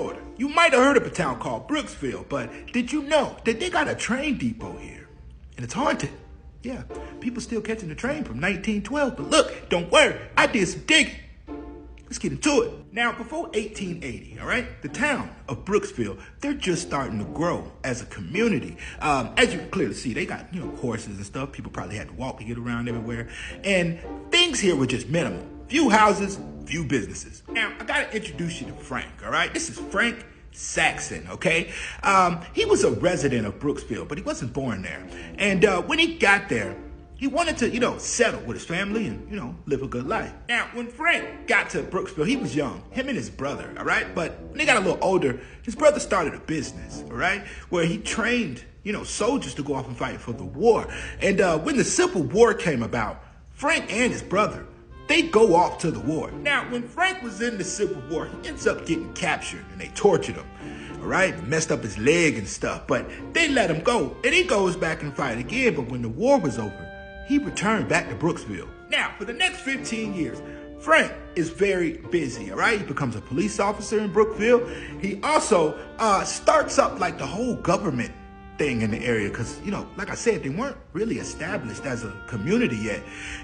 Florida. You might have heard of a town called Brooksville, but did you know that they got a train depot here? And it's haunted. Yeah, people still catching the train from 1912. But look, don't worry, I did some digging. Let's get into it. Now, before 1880, all right, the town of Brooksville, they're just starting to grow as a community. As you can clearly see, they got, horses and stuff. People probably had to walk to get around everywhere. And things here were just minimal. Few houses, few businesses. Now, I gotta introduce you to Frank, all right? This is Frank Saxon, okay? He was a resident of Brooksville, but he wasn't born there. And when he got there, he wanted to, settle with his family and, live a good life. Now, when Frank got to Brooksville, he was young, him and his brother, all right? But when they got a little older, his brother started a business, all right? Where he trained, soldiers to go off and fight for the war. And when the Civil War came about, Frank and his brother, they go off to the war. Now, when Frank was in the Civil War, he ends up getting captured and they tortured him, all right? Messed up his leg and stuff, but they let him go. And he goes back and fight again, but when the war was over, he returned back to Brooksville. Now, for the next 15 years, Frank is very busy, all right? He becomes a police officer in Brooksville. He also starts up like the whole government thing in the area because, like I said, they weren't really established as a community yet.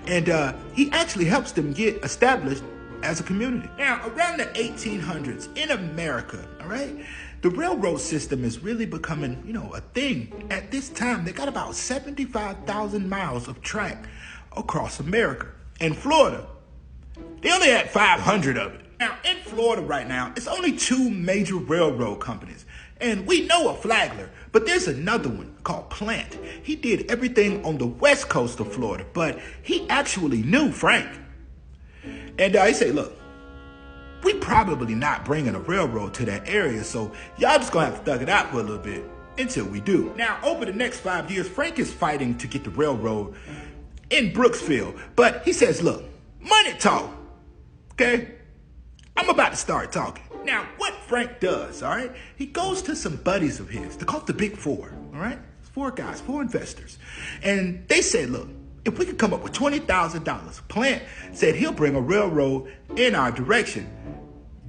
And he actually helps them get established as a community. Now, around the 1800s in America, all right, the railroad system is really becoming, a thing. At this time, they got about 75,000 miles of track across America. In Florida, they only had 500 of it. Now, in Florida right now, it's only 2 major railroad companies. And we know of Flagler, but there's another one called Plant. He did everything on the west coast of Florida, but he actually knew Frank. And he said, look, we probably not bringing a railroad to that area, so y'all just gonna have to thug it out for a little bit until we do. Now, over the next 5 years, Frank is fighting to get the railroad in Brooksville, but he says, look, money talk, okay? I'm about to start talking. Now, what Frank does, all right, he goes to some buddies of his. They're called the Big Four, all right? 4 guys, 4 investors. And they said, look, if we could come up with $20,000, Plant said he'll bring a railroad in our direction.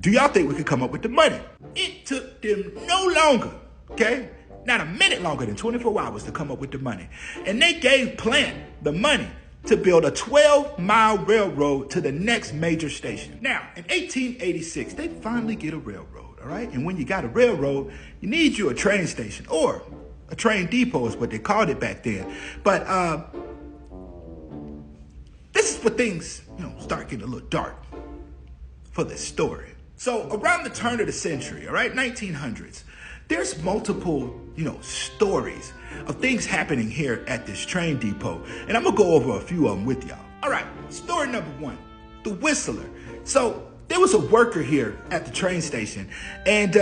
Do y'all think we could come up with the money? It took them no longer, okay? Not a minute longer than 24 hours to come up with the money. And they gave Plant the money to build a 12-mile railroad to the next major station. Now, in 1886, they finally get a railroad, all right? And when you got a railroad, you need you a train station, or a train depot is what they called it back then. But this is where things, start getting a little dark for this story. So around the turn of the century, all right, 1900s, there's multiple, stories of things happening here at this train depot. And I'm gonna go over a few of them with y'all. All right, story number 1, the Whistler. So there was a worker here at the train station, and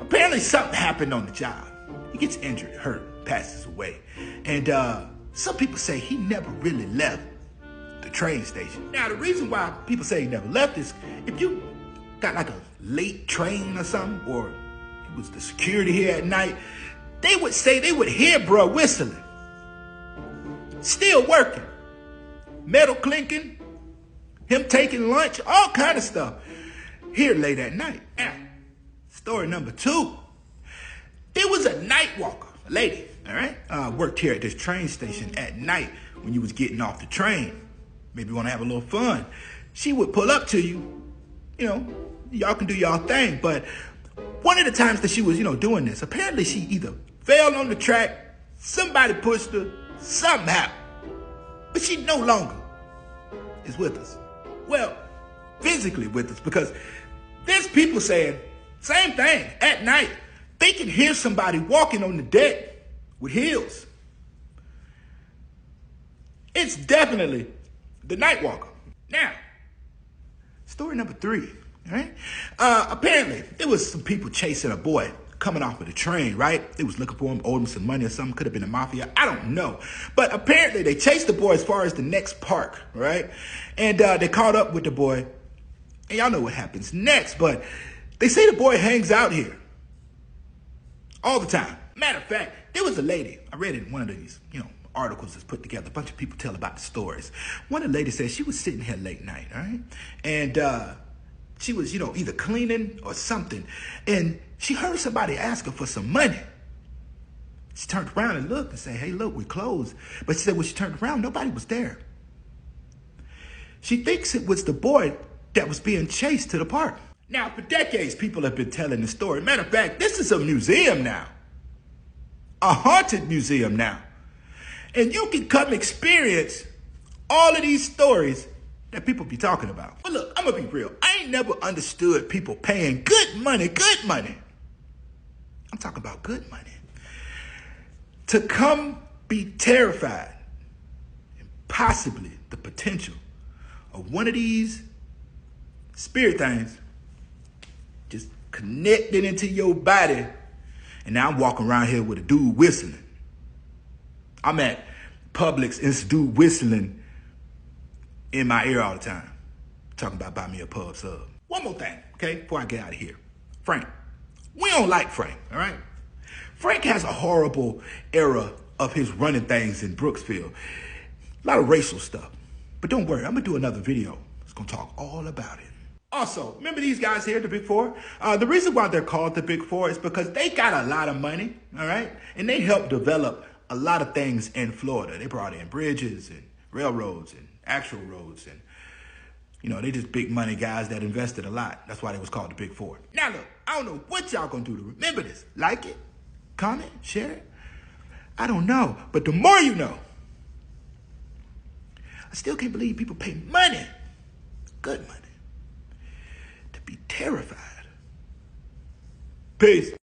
apparently something happened on the job. He gets injured, hurt, passes away. And some people say he never really left the train station. Now, the reason why people say he never left is if you got like a late train or something, or it was the security here at night, they would say they would hear bruh whistling. Still working. Metal clinking, him taking lunch, all kind of stuff here late at night. Now, story number 2. There was a night walker, a lady, all right, worked here at this train station at night when you was getting off the train. Maybe you want to have a little fun. She would pull up to you, y'all can do y'all thing. But one of the times that she was, doing this, apparently she either fell on the track, somebody pushed her, something happened. But she no longer is with us. Well, physically with us, because there's people saying, same thing, at night, they can hear somebody walking on the deck with heels. It's definitely the night walker. Now, story number 3, all right? Apparently, there was some people chasing a boy coming off of the train, right? They was looking for him, owed him some money or something. Could have been the mafia. I don't know. But apparently, they chased the boy as far as the next park, right? And they caught up with the boy. And y'all know what happens next. But they say the boy hangs out here all the time. Matter of fact, there was a lady. I read it in one of these, articles that's put together. A bunch of people tell about the stories. One of the ladies said she was sitting here late night, all right? And She was, either cleaning or something. And she heard somebody ask her for some money. She turned around and looked and said, hey, look, we're closed. But she said when she turned around, nobody was there. She thinks it was the boy that was being chased to the park. Now, for decades, people have been telling the story. Matter of fact, this is a museum now. A haunted museum now. And you can come experience all of these stories that people be talking about. But look, I'm going to be real. I ain't never understood people paying good money. I'm talking about good money. To come be terrified and possibly the potential of one of these spirit things just connecting into your body. And now I'm walking around here with a dude whistling. I'm at Publix and this dude whistling in my ear all the time. Talking about buy me a pub sub. One more thing, okay, before I get out of here. Frank. We don't like Frank, all right? Frank has a horrible era of his running things in Brooksville. A lot of racial stuff. But don't worry, I'm going to do another video. It's going to talk all about it. Also, remember these guys here, the Big Four? The reason why they're called the Big Four is because they got a lot of money, all right? And they helped develop a lot of things in Florida. They brought in bridges and railroads and actual roads. And, they just big money guys that invested a lot. That's why they was called the Big Four. Now, look, I don't know what y'all going to do to remember this. Like it, comment, share it. I don't know. But the more you know. I still can't believe people pay money, good money, to be terrified. Peace.